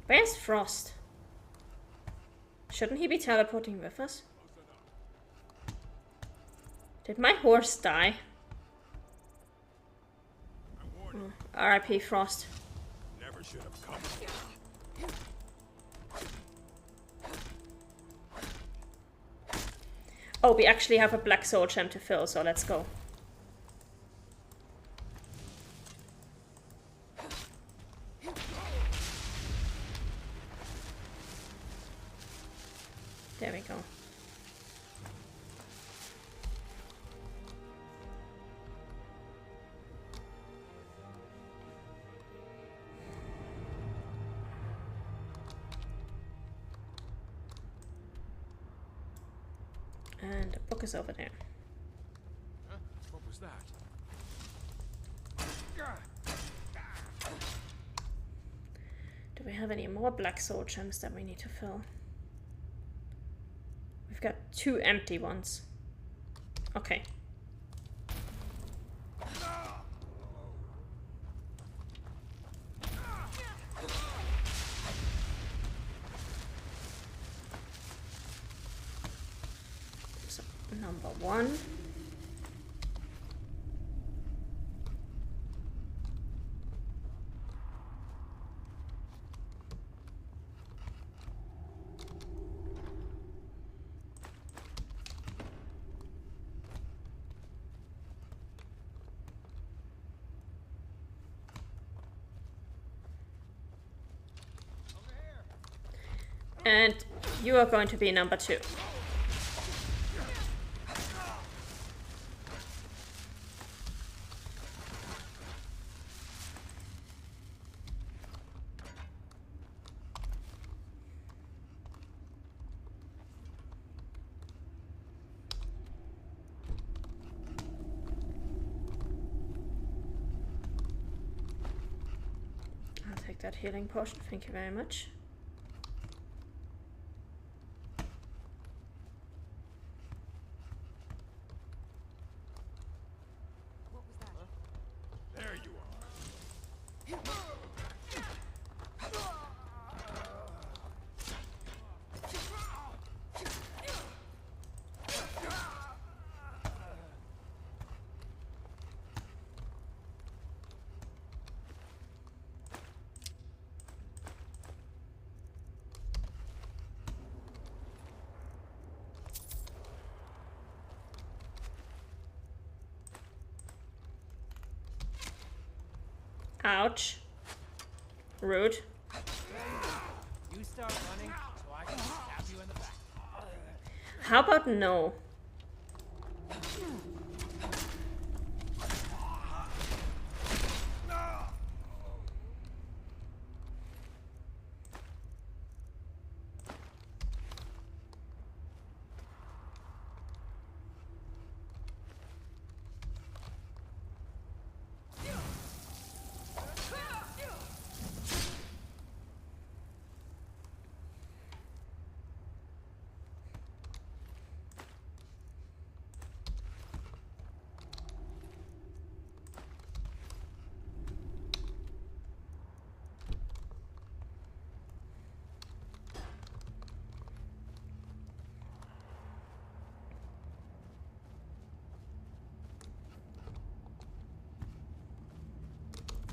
Where's Frost? Shouldn't he be teleporting with us? Did my horse die? R.I.P. Frost. Never should have come. Oh, we actually have a black soul gem to fill, so let's go. There we go. And the book is over there. Huh? What was that? Do we have any more black soul gems that we need to fill? We've got 2 empty ones. Okay. So, number 1. And you are going to be number 2. I'll take that healing potion, thank you very much. There you are. Ouch. Rude. You start running so I can stab you in the back. How about no?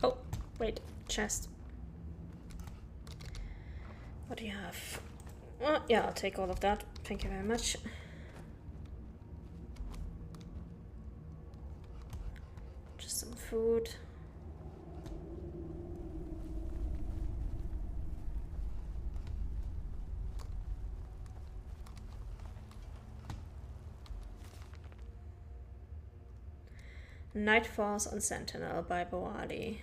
Oh, wait, chest. What do you have? Oh, yeah, I'll take all of that. Thank you very much. Just some food. Night Falls on Sentinel by Boali.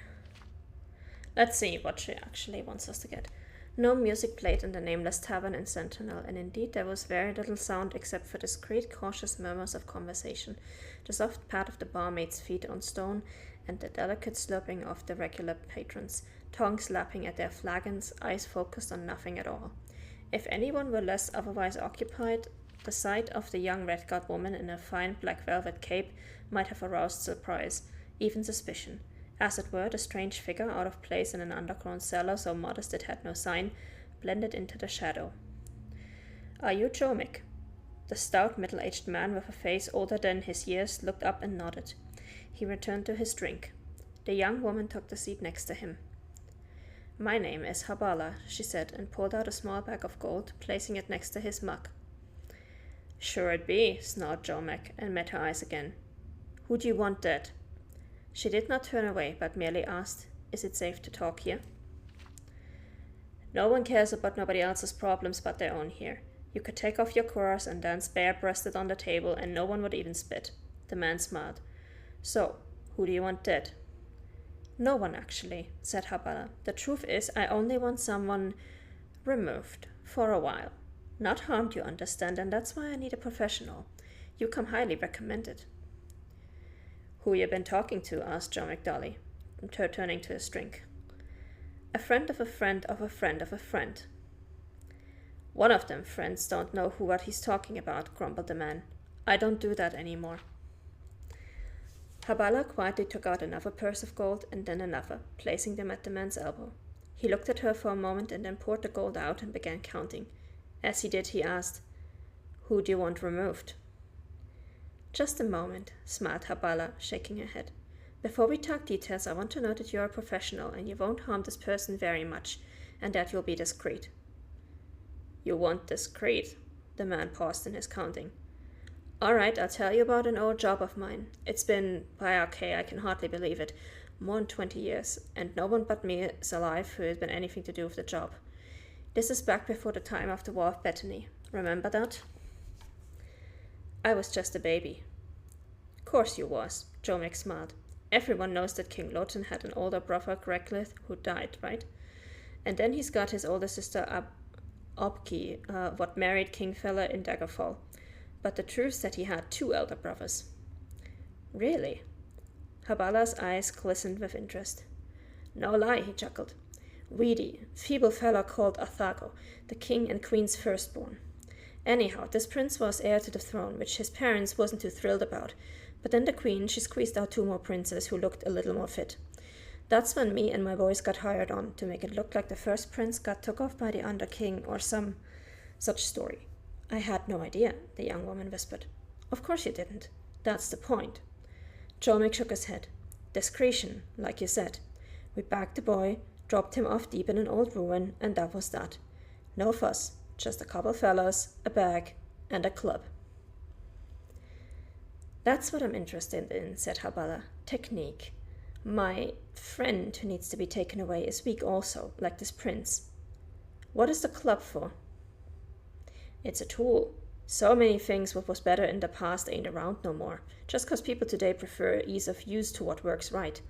Let's see what she actually wants us to get. No music played in the nameless tavern in Sentinel, and indeed there was very little sound except for discreet, cautious murmurs of conversation, the soft pat of the barmaid's feet on stone, and the delicate slurping of the regular patrons, tongues lapping at their flagons, eyes focused on nothing at all. If anyone were less otherwise occupied, the sight of the young red-clad woman in a fine black velvet cape might have aroused surprise, even suspicion. As it were, the strange figure, out of place in an underground cellar so modest it had no sign, blended into the shadow. "Are you Jomick?" The stout, middle-aged man with a face older than his years looked up and nodded. He returned to his drink. The young woman took the seat next to him. "My name is Habala," she said, and pulled out a small bag of gold, placing it next to his mug. "Sure it be," snarled Jomick, and met her eyes again. "Who do you want dead?" She did not turn away, but merely asked, "Is it safe to talk here?" "No one cares about nobody else's problems but their own here. You could take off your cuirass and dance bare-breasted on the table, and no one would even spit." The man smiled. "So, who do you want dead?" "No one, actually," said Habala. "The truth is, I only want someone removed, for a while. Not harmed, you understand, and that's why I need a professional. You come highly recommended." "Who you been talking to?" asked Jomick dully, turning to his drink. "A friend of a friend of a friend of a friend." "One of them friends don't know what he's talking about," grumbled the man. "I don't do that anymore." Habala quietly took out another purse of gold and then another, placing them at the man's elbow. He looked at her for a moment and then poured the gold out and began counting. As he did, he asked, "Who do you want removed?" "Just a moment," smiled Habala, shaking her head. "Before we talk details, I want to know that you're a professional and you won't harm this person very much, and that you'll be discreet." "You want discreet?" The man paused in his counting. "All right, I'll tell you about an old job of mine. It's been, by okay, I can hardly believe it, more than 20 years, and no one but me is alive who has been anything to do with the job. This is back before the time of the War of Bethany. Remember that?" "I was just a baby." "Course you was," Jomick smiled. "Everyone knows that King Lotan had an older brother, Greglith, who died, right? And then he's got his older sister, Obki, what married King Fella in Daggerfall. But the truth's that he had 2 elder brothers." "Really?" Habala's eyes glistened with interest. "No lie," he chuckled. "Weedy, feeble fella called Athago, the king and queen's firstborn. Anyhow, this prince was heir to the throne, which his parents wasn't too thrilled about. But then the queen, she squeezed out 2 more princes who looked a little more fit. That's when me and my boys got hired on, to make it look like the first prince got took off by the under king or some such story." "I had no idea," the young woman whispered. "Of course you didn't. That's the point." Jomick shook his head. "Discretion, like you said. We bagged the boy, dropped him off deep in an old ruin, and that was that. No fuss, just a couple fellas, a bag, and a club." "That's what I'm interested in," said Habala. "Technique. My friend who needs to be taken away is weak also, like this prince. What is the club for?" "It's a tool. So many things what was better in the past ain't around no more, just 'cause people today prefer ease of use to what works right.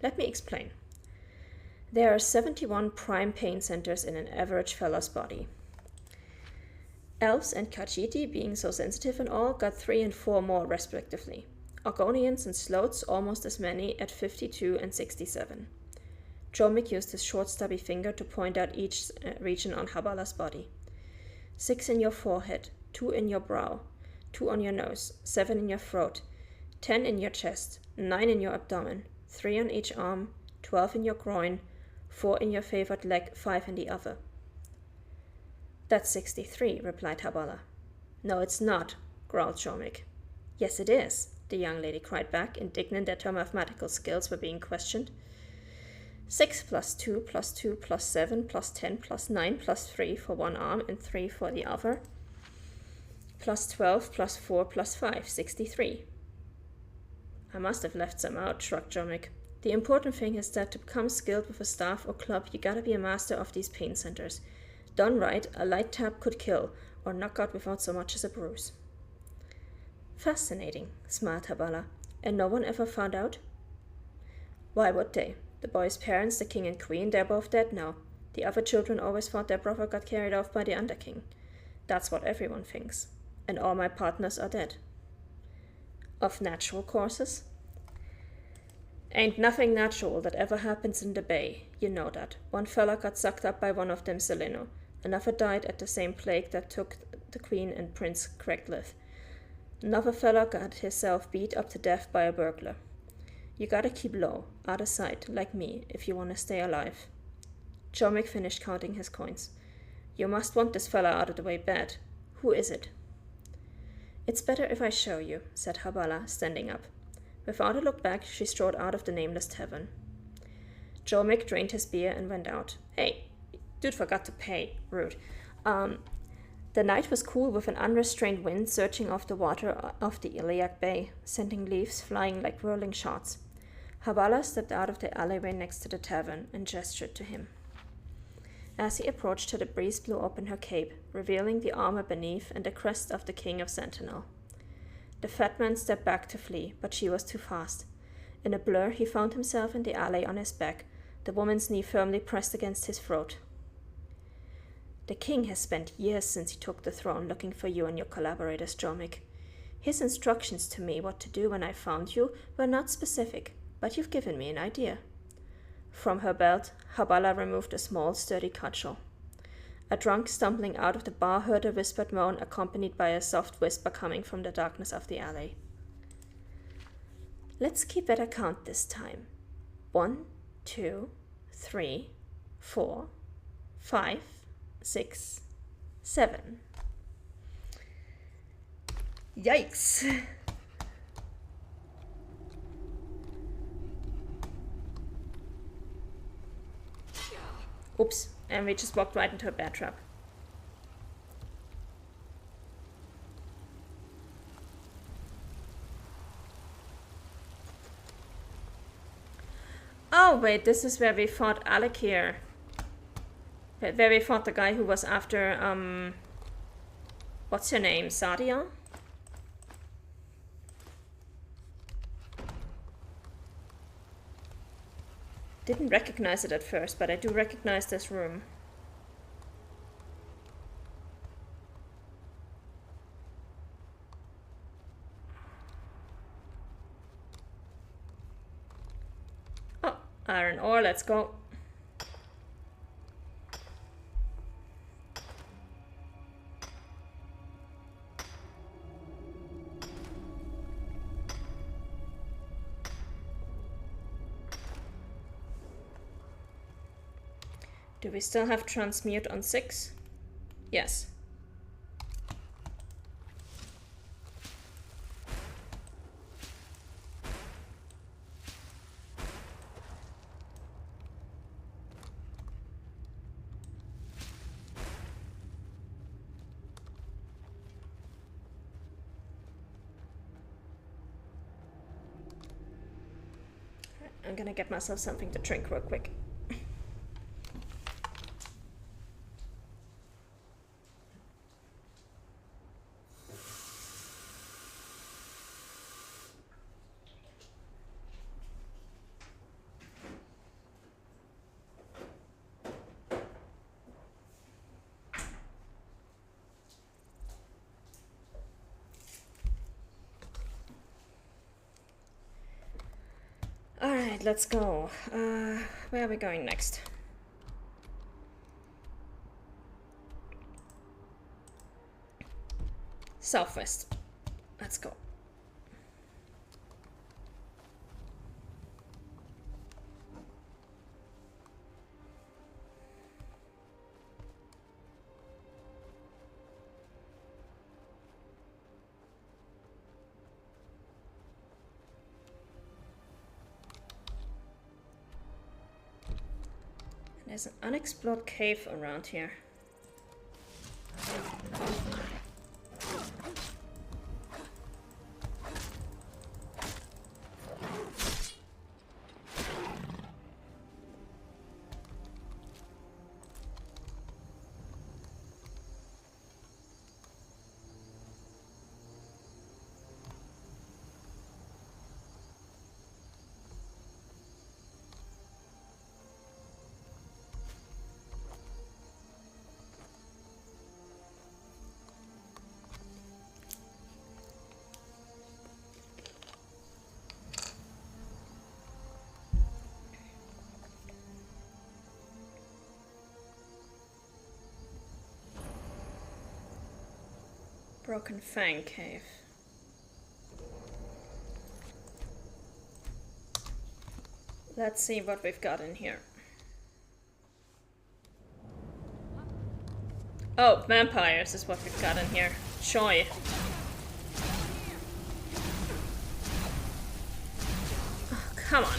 Let me explain. There are 71 prime pain centers in an average fella's body. Elves and Khajiiti, being so sensitive and all, got 3 and 4 more respectively. Argonians and Sloats almost as many at 52 and 67. Jomick used his short stubby finger to point out each region on Habala's body. 6 in your forehead, 2 in your brow, 2 on your nose, 7 in your throat, 10 in your chest, 9 in your abdomen, 3 on each arm, 12 in your groin, 4 in your favored leg, 5 in the other." "That's 63, replied Habala. "No, it's not," growled Jomick. "Yes, it is," the young lady cried back, indignant that her mathematical skills were being questioned. 6 plus 2 plus 2 plus 7 plus 10 plus 9 plus 3 for one arm and 3 for the other, plus 12 plus 4 plus 5, 63. "I must have left some out," shrugged Jomick. "The important thing is that to become skilled with a staff or club, you gotta be a master of these pain centers. Done right, a light tap could kill, or knock out without so much as a bruise." "Fascinating," smiled Habala. "And no one ever found out?" "Why would they? The boy's parents, the king and queen, they're both dead now. The other children always thought their brother got carried off by the underking. That's what everyone thinks. And all my partners are dead." "Of natural causes?" "Ain't nothing natural that ever happens in the bay. You know that. One fella got sucked up by one of them Seleno. Another died at the same plague that took the queen and Prince Creglith. Another fella got himself beat up to death by a burglar. You gotta keep low, out of sight, like me, if you wanna stay alive. Jormik finished counting his coins. You must want this fella out of the way bad. Who is it? It's better if I show you, said Habala, standing up. Without a look back, she strode out of the nameless tavern. Jormik drained his beer and went out. Hey, dude forgot to pay. Rude. The night was cool with an unrestrained wind surging off the water of the Iliac Bay, sending leaves flying like whirling shots. Habala stepped out of the alleyway next to the tavern and gestured to him. As he approached her, the breeze blew open her cape, revealing the armor beneath and the crest of the King of Sentinel. The fat man stepped back to flee, but she was too fast. In a blur, he found himself in the alley on his back, the woman's knee firmly pressed against his throat. The king has spent years since he took the throne looking for you and your collaborators, Jormik. His instructions to me what to do when I found you were not specific, but you've given me an idea. From her belt, Habala removed a small, sturdy cudgel. A drunk stumbling out of the bar heard a whispered moan accompanied by a soft whisper coming from the darkness of the alley. Let's keep better count this time. 1, 2, 3, 4, 5, 6, 7. Yikes! Oops, and we just walked right into a bear trap. Oh wait, this is where we fought Alec here. Where we fought the guy who was after, what's her name? Sadia? Didn't recognize it at first, but I do recognize this room. Oh, iron ore, let's go. Do we still have transmute on 6? Yes. I'm gonna get myself something to drink real quick. Alright, let's go. Where are we going next? Southwest. Let's go. There's an unexplored cave around here. Broken Fang Cave. Let's see what we've got in here. Oh, vampires is what we've got in here. Choi. Oh, come on.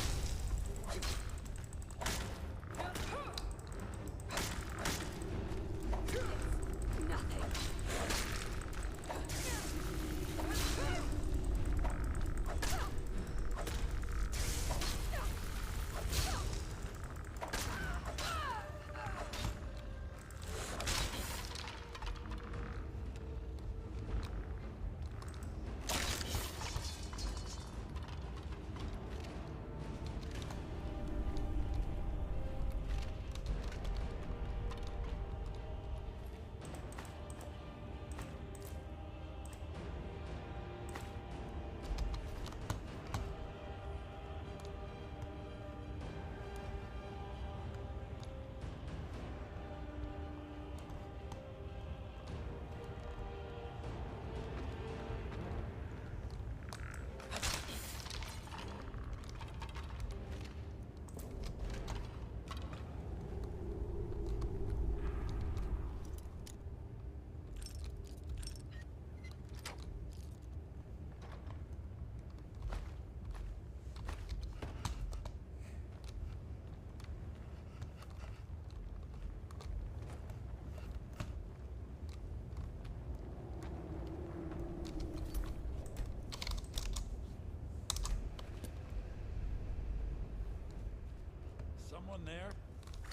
Someone there?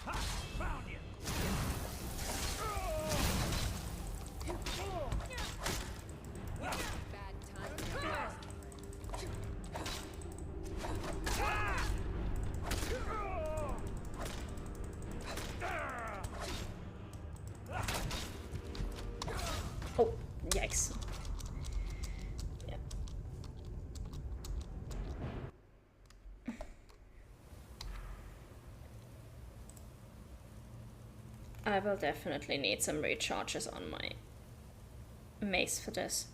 Ha! Found you! Bad time. Oh, yikes. Yeah. I will definitely need some recharges on my mace for this.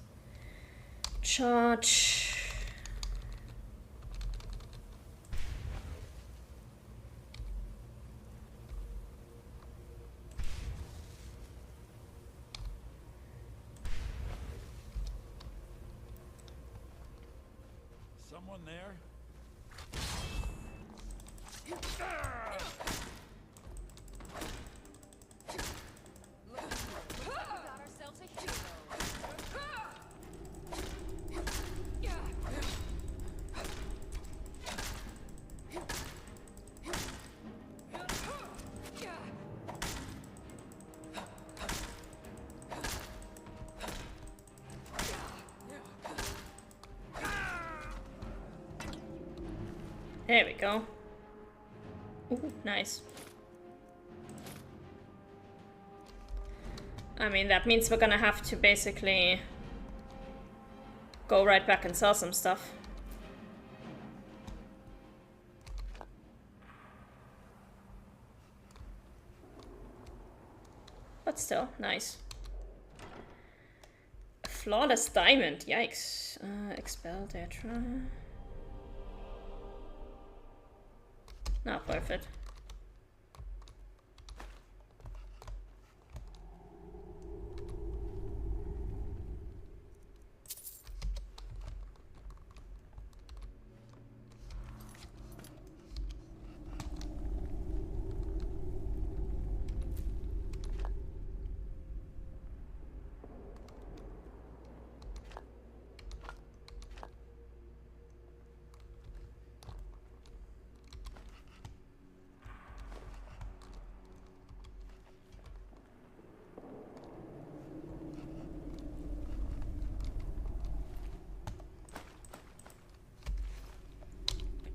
Charge. Someone there? We got ourselves a hero. There we go. Ooh, nice. I mean, that means we're gonna have to basically go right back and sell some stuff. But still, nice. Flawless diamond, yikes. Expel Detra. Not worth it.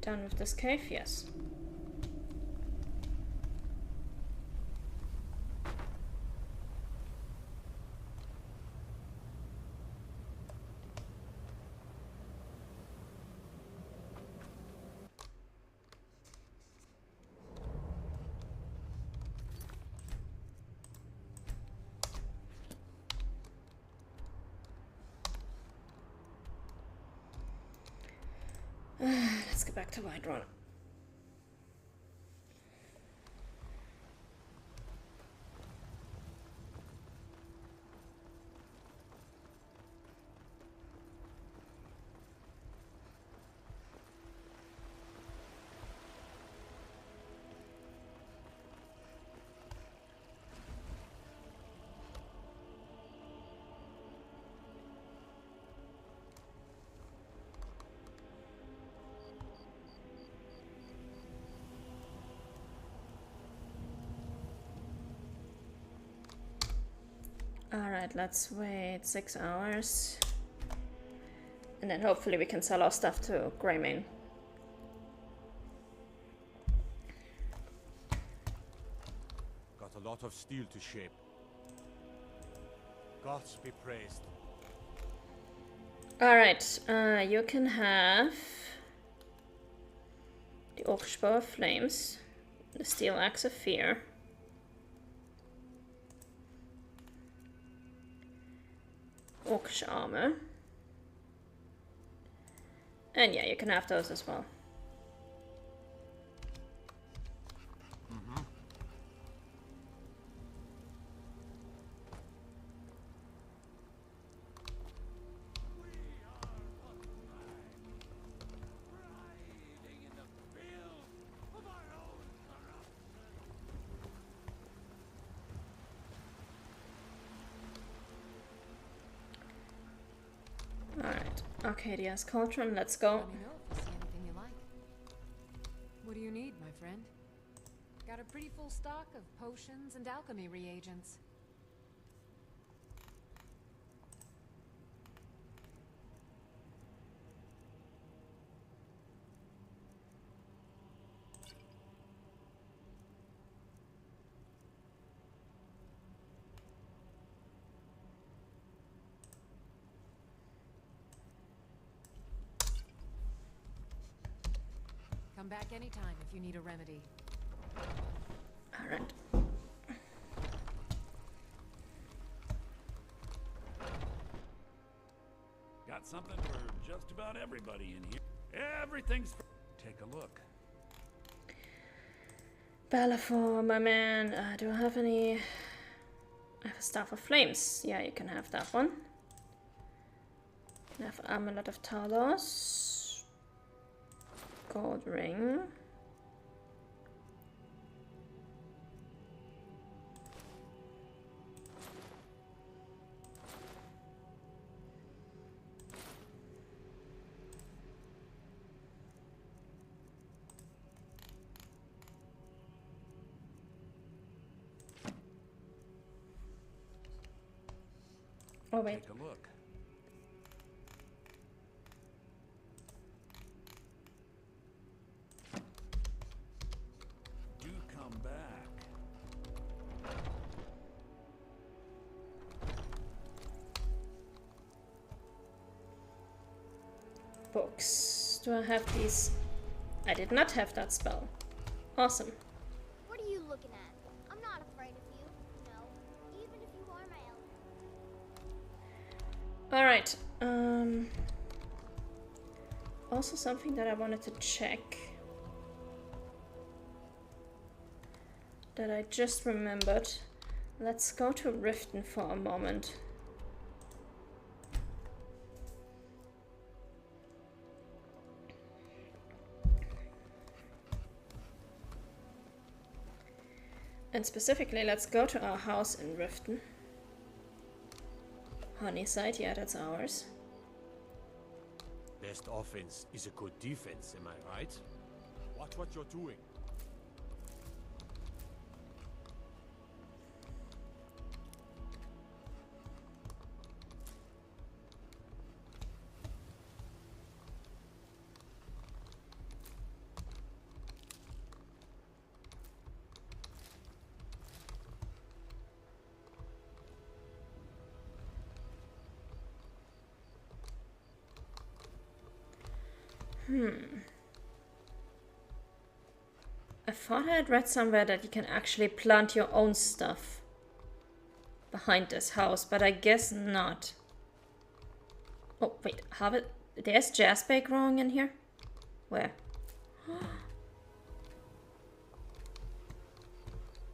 Done with this cave? Yes. Let's get back to Whiterun. Alright, let's wait 6 hours. And then hopefully we can sell our stuff to Greymane. Got a lot of steel to shape. Gods be praised. Alright, you can have the Orcish Bow of Flames, the Steel Axe of Fear, Orcish Armor, and yeah, you can have those as well. Alright, Arcadia's Cauldron, let's go. Let me know if you see anything you like. What do you need, my friend? Got a pretty full stock of potions and alchemy reagents. Come back anytime if you need a remedy. Alright. Got something for just about everybody in here. Everything's for... Take a look. Bellafor, my man. Do I have any... I have a Staff of Flames. Yeah, you can have that one. I have Amulet of Talos. Gold ring. Oh wait. Take a look. Do come back. Books. Do I have these? I did not have that spell. Awesome. What are you looking at? I'm not afraid of you. No, even if you are my elder. Alright. Also something that I wanted to check. That I just remembered. Let's go to Riften for a moment. And specifically, let's go to our house in Riften. Honeyside, yeah, that's ours. Best offense is a good defense, am I right? Watch what you're doing. I thought I had read somewhere that you can actually plant your own stuff behind this house, but I guess not. Oh, wait, have it? There's jasper growing in here? Where?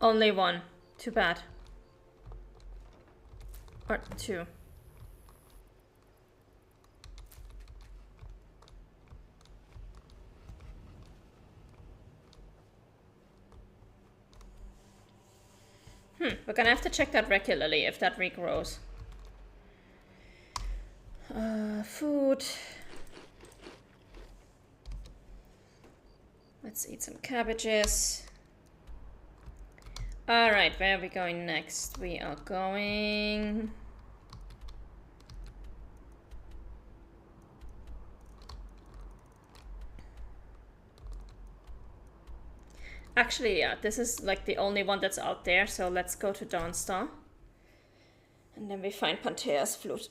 Only one. Too bad. Or two. We're gonna have to check that regularly if that regrows. Food. Let's eat some cabbages. Alright, where are we going next? We are going... Actually, yeah, this is like the only one that's out there, so let's go to Dawnstar. And then we find Panthea's flute.